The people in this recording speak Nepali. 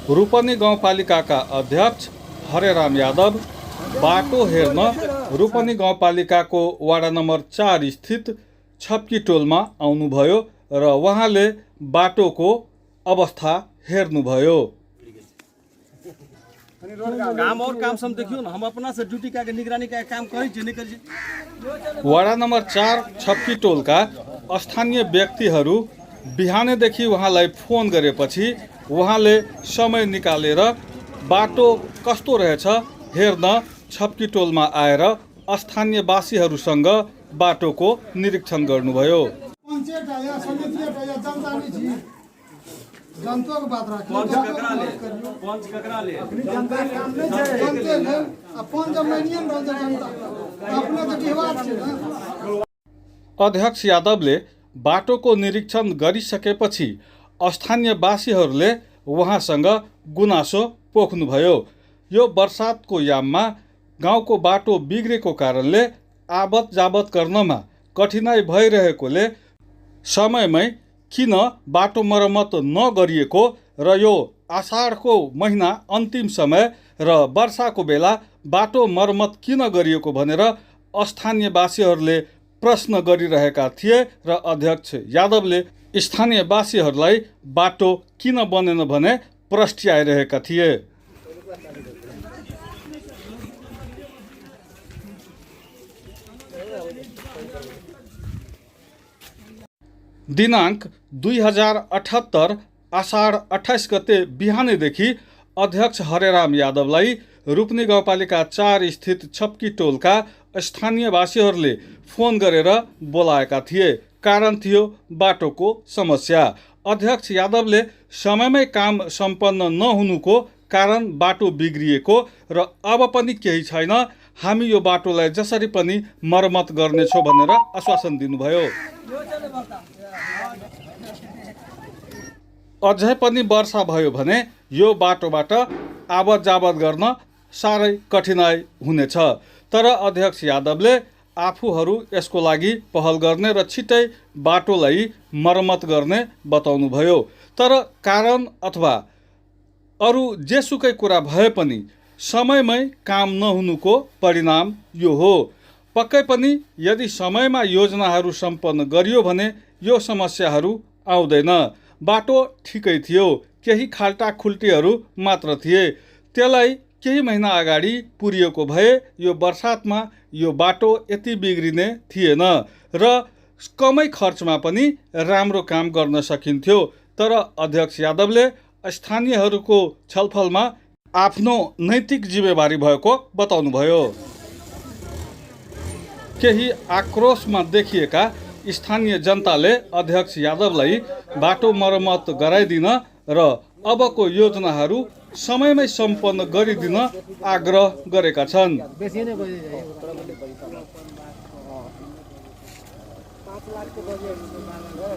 रूपनी गाउँपालिकाका अध्यक्ष हरेराम यादव बाटो हेर्न रूपनी गाउँपालिकाको वडा नम्बर 4 स्थित छप्की टोलमा आउनुभयो र उहाँले बाटोको अवस्था हेर्नुभयो। काम और काम सब देखियो ना, हम अपना से ड्यूटी का निगरानी का काम करी जे नहीं करी। वडा नम्बर 4 छप्की टोलका स्थानीय व्यक्तिहरू बिहानैदेखि उहाँलाई फोन गरेपछि उहाँले समय निकालेर बाटो कस्तो रहेछ हेर्न छप्की टोलमा आएर स्थानीयवासीहरूसँग बाटोको निरीक्षण गर्नुभयो। जनताको बात राख्नु पंच ककरा ले जनता काम नै छ जनता ले अपन जमानियन रहन्छ जनता आफ्नो त व्यवहार छ न। अध्यक्ष यादवले बाटोको निरीक्षण गरिसकेपछि स्थानीयवासीहरूले उहाँसँग गुनासो पोख्नुभयो। यो बर्सातको याममा गाउँको बाटो बिग्रेको कारणले आवत जावत गर्नमा कठिनाई भइरहेकोले समयमै किन बाटो मर्मत नगरिएको र यो आषाढको महिना अन्तिम समय र वर्षाको बेला बाटो मर्मत किन गरिएको भनेर स्थानीयवासीहरूले प्रश्न गरिरहेका थिए र अध्यक्ष यादवले स्थानीयवासीहरूलाई बाटो किन बनेन भने प्रश्ट्याइरहेका थिए। दिनाङ्क 2078 आषाढ 28 गते बिहानैदेखि अध्यक्ष हरेराम यादवलाई रूपनी गाउँपालिका 4 स्थित छप्की टोलका स्थानीयवासीहरूले फोन गरेर बोलाएका थिए। कारण थियो बाटोको समस्या। अध्यक्ष यादवले समयमै काम सम्पन्न नहुनुको कारण बाटो बिग्रिएको र अब पनि केही छैन, हामी यो बाटोलाई जसरी पनि मर्मत गर्नेछौँ भनेर आश्वासन दिनुभयो। अझै पनि वर्षा भयो भने यो बाटोबाट आवत जावत गर्न साह्रै कठिनाई हुनेछ। तर अध्यक्ष यादवले आफूहरू यसको लागि पहल गर्ने र छिट्टै बाटोलाई मर्मत गर्ने बताउनुभयो। तर कारण अथवा अरू जेसुकै कुरा भए पनि समयमै काम नहुनुको परिणाम यो हो। पक्कै पनि यदि समयमा योजनाहरू सम्पन्न गरियो भने यो समस्याहरू आउँदैन। बाटो ठिकै थियो, केही खाल्टा खुल्टीहरू मात्र थिए। त्यसलाई केही महिना अगाडि पुरिएको भए यो बर्सातमा यो बाटो यति बिग्रिने थिएन र कमै खर्चमा पनि राम्रो काम गर्न सकिन्थ्यो। तर अध्यक्ष यादवले स्थानीयहरूको छलफलमा आफ्नो नैतिक जिम्मेवारी भएको बताउनुभयो। केही आक्रोशमा देखिएका स्थानीय जनताले अध्यक्ष यादवलाई बाटो मर्मत गराइदिन र अबको योजनाहरू समयमै सम्पन्न गरिदिन आग्रह गरेका छन्।